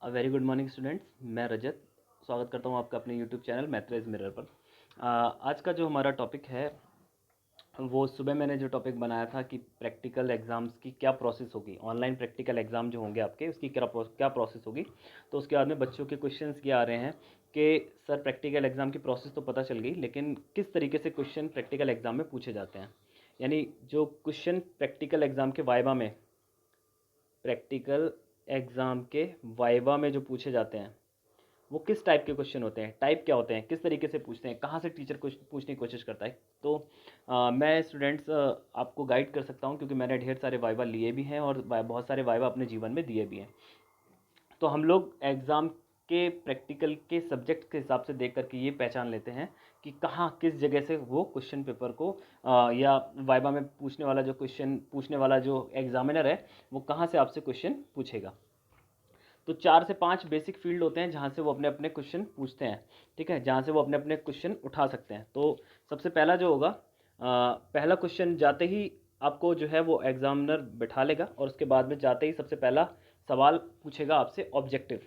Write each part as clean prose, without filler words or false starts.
Very good morning students. मैं रजत स्वागत करता हूं आपका अपने यूट्यूब चैनल मैथ्रेज मिरर पर। आज का जो हमारा टॉपिक है वो सुबह मैंने जो टॉपिक बनाया था कि प्रैक्टिकल एग्ज़ाम्स की क्या प्रोसेस होगी, ऑनलाइन प्रैक्टिकल एग्ज़ाम जो होंगे आपके उसकी क्या प्रोसेस होगी। तो उसके बाद में बच्चों के क्वेश्चंस क्या आ रहे हैं कि सर प्रैक्टिकल एग्ज़ाम की प्रोसेस तो पता चल गई, लेकिन किस तरीके से क्वेश्चन प्रैक्टिकल एग्ज़ाम में पूछे जाते हैं। यानी जो क्वेश्चन प्रैक्टिकल एग्ज़ाम के वाइवा में जो पूछे जाते हैं वो किस टाइप के क्वेश्चन होते हैं, टाइप क्या होते हैं, किस तरीके से पूछते हैं, कहाँ से टीचर कुछ पूछने की कोशिश करता है। तो मैं स्टूडेंट्स आपको गाइड कर सकता हूँ, क्योंकि मैंने ढेर सारे वाइवा लिए भी हैं और बहुत सारे वाइवा अपने जीवन में दिए भी हैं। तो हम लोग एग्ज़ाम के प्रैक्टिकल के सब्जेक्ट के हिसाब से देख करके ये पहचान लेते हैं कि कहाँ किस जगह से वो क्वेश्चन पेपर को या वाइवा में पूछने वाला जो एग्जामिनर है वो कहाँ से आपसे क्वेश्चन पूछेगा। तो 4 से 5 बेसिक फील्ड होते हैं जहाँ से वो अपने अपने क्वेश्चन पूछते हैं, ठीक है, जहाँ से वो अपने अपने क्वेश्चन उठा सकते हैं। तो सबसे पहला जो होगा, पहला क्वेश्चन जाते ही आपको जो है वो एग्जामिनर बिठा लेगा और उसके बाद में जाते ही सबसे पहला सवाल पूछेगा आपसे ऑब्जेक्टिव।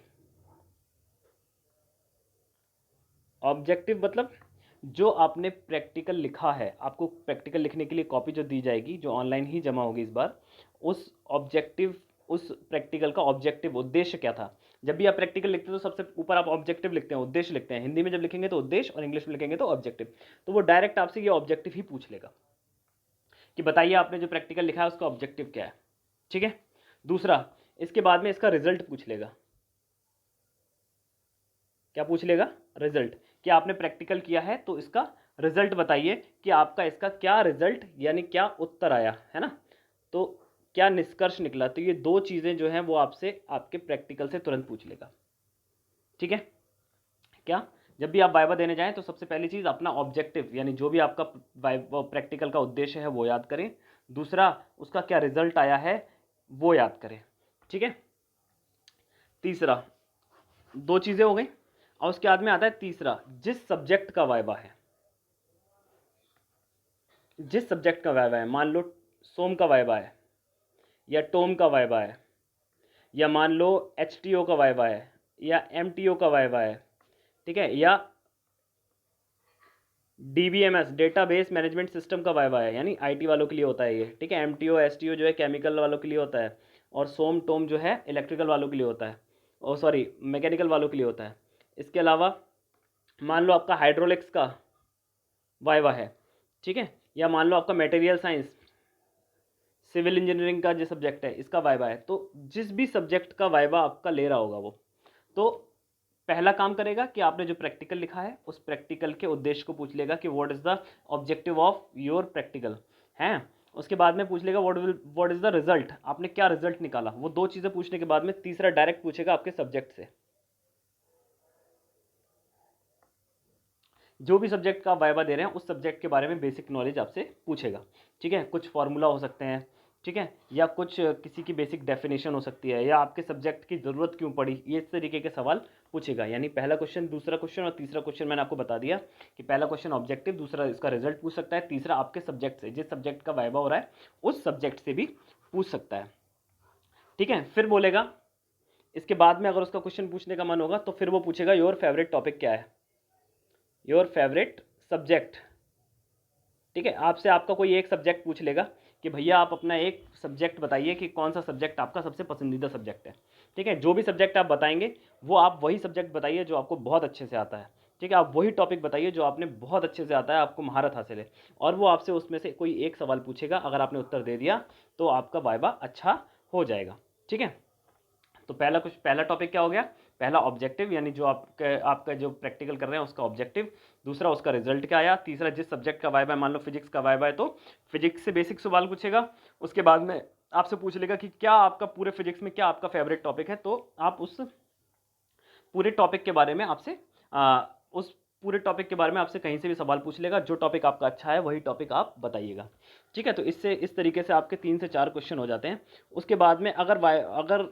ऑब्जेक्टिव मतलब जो आपने प्रैक्टिकल लिखा है, आपको प्रैक्टिकल लिखने के लिए कॉपी जो दी जाएगी, जो ऑनलाइन ही जमा होगी इस बार, उस ऑब्जेक्टिव उस प्रैक्टिकल का ऑब्जेक्टिव उद्देश्य क्या था। जब भी आप प्रैक्टिकल लिखते हैं तो सबसे ऊपर आप ऑब्जेक्टिव लिखते हैं, उद्देश्य लिखते हैं। हिंदी में जब लिखेंगे तो उद्देश्य और इंग्लिश में लिखेंगे तो ऑब्जेक्टिव। तो वो डायरेक्ट आपसे ये ऑब्जेक्टिव ही पूछ लेगा कि बताइए आपने जो प्रैक्टिकल लिखा है उसका ऑब्जेक्टिव क्या है, ठीक है। दूसरा, इसके बाद में इसका रिजल्ट पूछ लेगा। क्या पूछ लेगा? रिजल्ट। कि आपने प्रैक्टिकल किया है तो इसका रिजल्ट बताइए कि आपका इसका क्या रिजल्ट यानी क्या उत्तर आया है ना। तो क्या निष्कर्ष निकला। तो ये दो चीज़ें जो हैं वो आपसे आपके प्रैक्टिकल से तुरंत पूछ लेगा, ठीक है। क्या, जब भी आप वाइवा देने जाएं तो सबसे पहली चीज़ अपना ऑब्जेक्टिव यानी जो भी आपका प्रैक्टिकल का उद्देश्य है वो याद करें। दूसरा, उसका क्या रिजल्ट आया है वो याद करें, ठीक है। तीसरा, दो चीज़ें हो गई और उसके बाद में आता है तीसरा, जिस सब्जेक्ट का वाइवा है। जिस सब्जेक्ट का वाइवा है, मान लो सोम का वाइवा है या टोम का वाइवा है या मान लो एचटीओ का वाइवा है या एमटीओ का वाइवा है, ठीक है, या डीबीएमएस डेटाबेस मैनेजमेंट सिस्टम का वाइवा है, यानी आईटी वालों के लिए होता है ये, ठीक है। एमटीओ एसटीओ जो है केमिकल वालों के लिए होता है और सोम टोम जो है इलेक्ट्रिकल वालों के लिए होता है, और सॉरी मैकेनिकल वालों के लिए होता है। इसके अलावा मान लो आपका हाइड्रोलिक्स का वाइवा है, ठीक है, या मान लो आपका मटेरियल साइंस सिविल इंजीनियरिंग का जो सब्जेक्ट है इसका वाइवा है। तो जिस भी सब्जेक्ट का वाइवा आपका ले रहा होगा वो, तो पहला काम करेगा कि आपने जो प्रैक्टिकल लिखा है उस प्रैक्टिकल के उद्देश्य को पूछ लेगा कि what is the objective of your practical है। उसके बाद में पूछ लेगा व्हाट इज़ द रिजल्ट, आपने क्या रिजल्ट निकाला। वो दो चीज़ें पूछने के बाद में तीसरा डायरेक्ट पूछेगा आपके सब्जेक्ट से। जो भी सब्जेक्ट का आप वाइवा दे रहे हैं उस सब्जेक्ट के बारे में बेसिक नॉलेज आपसे पूछेगा, ठीक है। कुछ फार्मूला हो सकते हैं, ठीक है, या कुछ किसी की बेसिक डेफिनेशन हो सकती है, या आपके सब्जेक्ट की ज़रूरत क्यों पड़ी, ये इस तरीके के सवाल पूछेगा। यानी पहला क्वेश्चन, दूसरा क्वेश्चन और तीसरा क्वेश्चन मैंने आपको बता दिया कि पहला क्वेश्चन ऑब्जेक्टिव, दूसरा इसका रिजल्ट पूछ सकता है, तीसरा आपके सब्जेक्ट से, जिस सब्जेक्ट का वाइवा हो रहा है उस सब्जेक्ट से भी पूछ सकता है, ठीक है। फिर बोलेगा, इसके बाद में अगर उसका क्वेश्चन पूछने का मन होगा तो फिर वो पूछेगा योर फेवरेट टॉपिक क्या है, योर फेवरेट सब्जेक्ट, ठीक है। आपसे आपका कोई एक सब्जेक्ट पूछ लेगा कि भैया आप अपना एक सब्जेक्ट बताइए कि कौन सा सब्जेक्ट आपका सबसे पसंदीदा सब्जेक्ट है, ठीक है। जो भी सब्जेक्ट आप बताएंगे वो आप वही सब्जेक्ट बताइए जो आपको बहुत अच्छे से आता है, ठीक है। आप वही टॉपिक बताइए जो आपने बहुत अच्छे से आता है, आपको महारत हासिल है, और वो आपसे उसमें से कोई एक सवाल पूछेगा। अगर आपने उत्तर दे दिया तो आपका वाइवा अच्छा हो जाएगा, ठीक है। तो पहला टॉपिक क्या हो गया, पहला ऑब्जेक्टिव यानी जो आपका आपका जो प्रैक्टिकल कर रहे हैं उसका ऑब्जेक्टिव। दूसरा, उसका रिजल्ट क्या आया। तीसरा, जिस सब्जेक्ट का वाइवा है, मान लो फिजिक्स का वाइवा है तो फिजिक्स से बेसिक सवाल पूछेगा। उसके बाद में आपसे पूछ लेगा कि क्या आपका पूरे फिजिक्स में क्या आपका फेवरेट टॉपिक है, तो आप उस पूरे टॉपिक के बारे में आपसे उस पूरे टॉपिक के बारे में आपसे कहीं से भी सवाल पूछ लेगा। जो टॉपिक आपका अच्छा है वही टॉपिक आप बताइएगा, ठीक है। तो इससे इस तरीके से आपके 3 से 4 क्वेश्चन हो जाते हैं। उसके बाद में अगर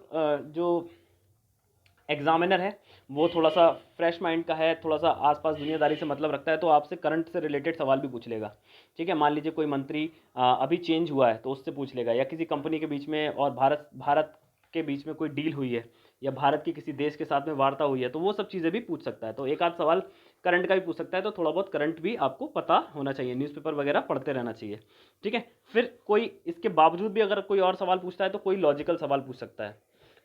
जो एग्जामिनर है वो थोड़ा सा फ्रेश माइंड का है, थोड़ा सा आसपास दुनियादारी से मतलब रखता है, तो आपसे करंट से रिलेटेड सवाल भी पूछ लेगा, ठीक है। मान लीजिए कोई मंत्री अभी चेंज हुआ है तो उससे पूछ लेगा, या किसी कंपनी के बीच में और भारत भारत के बीच में कोई डील हुई है या भारत की किसी देश के साथ में वार्ता हुई है, तो वो सब चीज़ें भी पूछ सकता है। तो एक आध सवाल करंट का भी पूछ सकता है, तो थोड़ा बहुत करंट भी आपको पता होना चाहिए, न्यूज़पेपर वगैरह पढ़ते रहना चाहिए। ठीक है, फिर कोई इसके बावजूद भी अगर कोई और सवाल पूछता है तो कोई लॉजिकल सवाल पूछ सकता है।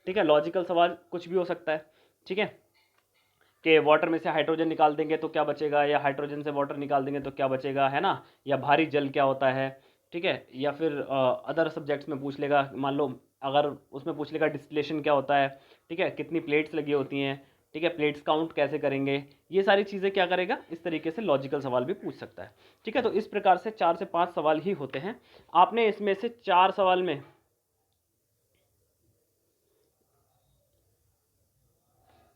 ठीक है, लॉजिकल सवाल कुछ भी हो सकता है। ठीक है, कि वाटर में से हाइड्रोजन निकाल देंगे तो क्या बचेगा, या हाइड्रोजन से वाटर निकाल देंगे तो क्या बचेगा, है ना, या भारी जल क्या होता है। ठीक है, या फिर अदर सब्जेक्ट्स में पूछ लेगा, मान लो अगर उसमें पूछ लेगा डिस्टिलेशन क्या होता है। ठीक है, कितनी प्लेट्स लगी होती हैं। ठीक है, प्लेट्स काउंट कैसे करेंगे, ये सारी चीज़ें क्या करेगा, इस तरीके से लॉजिकल सवाल भी पूछ सकता है। ठीक है, तो इस प्रकार से 4 से 5 सवाल ही होते हैं। आपने इसमें से 4 सवाल में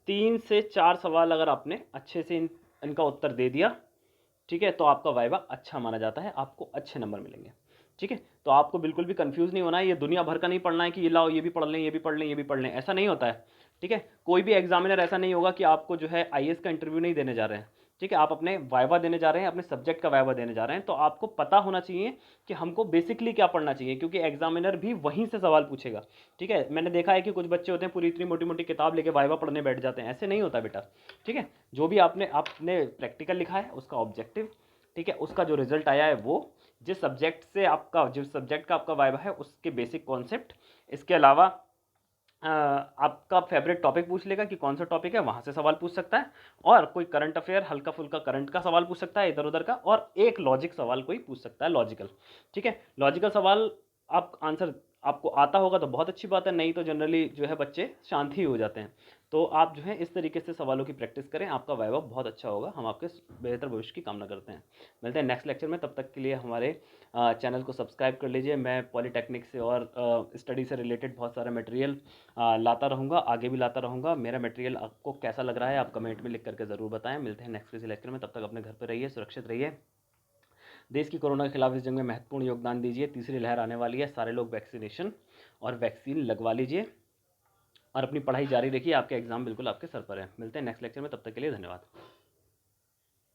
3 से 4 सवाल अगर आपने अच्छे से इनका उत्तर दे दिया, ठीक है, तो आपका वाइवा अच्छा माना जाता है, आपको अच्छे नंबर मिलेंगे। ठीक है, तो आपको बिल्कुल भी कंफ्यूज नहीं होना है, ये दुनिया भर का नहीं पढ़ना है कि ये लाओ ये भी पढ़ लें, ये भी पढ़ लें, ये भी पढ़ लें, ऐसा नहीं होता है। ठीक है, कोई भी एग्जामिनर ऐसा नहीं होगा कि आपको जो है आईएएस का इंटरव्यू नहीं देने जा रहे हैं। ठीक है, आप अपने वाइवा देने जा रहे हैं, अपने सब्जेक्ट का वाइवा देने जा रहे हैं, तो आपको पता होना चाहिए कि हमको बेसिकली क्या पढ़ना चाहिए, क्योंकि एग्जामिनर भी वहीं से सवाल पूछेगा। ठीक है, मैंने देखा है कि कुछ बच्चे होते हैं पूरी इतनी मोटी मोटी किताब लेके वाइवा पढ़ने बैठ जाते हैं, ऐसे नहीं होता बेटा। ठीक है, जो भी आपने आपने प्रैक्टिकल लिखा है उसका ऑब्जेक्टिव, ठीक है, उसका जो रिजल्ट आया है वो जिस सब्जेक्ट का आपका वाइवा है उसके बेसिक कॉन्सेप्ट, इसके अलावा आपका फेवरेट टॉपिक पूछ लेगा कि कौन सा टॉपिक है, वहाँ से सवाल पूछ सकता है, और कोई करंट अफेयर हल्का फुल्का करंट का सवाल पूछ सकता है इधर उधर का, और एक लॉजिक सवाल कोई पूछ सकता है, लॉजिकल। ठीक है, लॉजिकल सवाल आप आंसर आपको आता होगा तो बहुत अच्छी बात है, नहीं तो जनरली जो है बच्चे शांत ही हो जाते हैं। तो आप जो है इस तरीके से सवालों की प्रैक्टिस करें, आपका वाइवा बहुत अच्छा होगा। हम आपके बेहतर भविष्य की कामना करते हैं। मिलते हैं नेक्स्ट लेक्चर में, तब तक के लिए हमारे चैनल को सब्सक्राइब कर लीजिए। मैं पॉलीटेक्निक से और स्टडी से रिलेटेड बहुत सारा मटेरियल लाता रहूँगा, आगे भी लाता रहूँगा। मेरा मटेरियल आपको कैसा लग रहा है आप कमेंट में लिख करके ज़रूर बताएं। मिलते हैं नेक्स्ट किसी लेक्चर में, तब तक अपने घर पर रहिए, सुरक्षित रहिए। देश की कोरोना के खिलाफ इस जंग में महत्वपूर्ण योगदान दीजिए। तीसरी लहर आने वाली है, सारे लोग वैक्सीनेशन और वैक्सीन लगवा लीजिए और अपनी पढ़ाई जारी रखिए। आपके एग्जाम बिल्कुल आपके सर पर है। मिलते हैं नेक्स्ट लेक्चर में, तब तक के लिए धन्यवाद।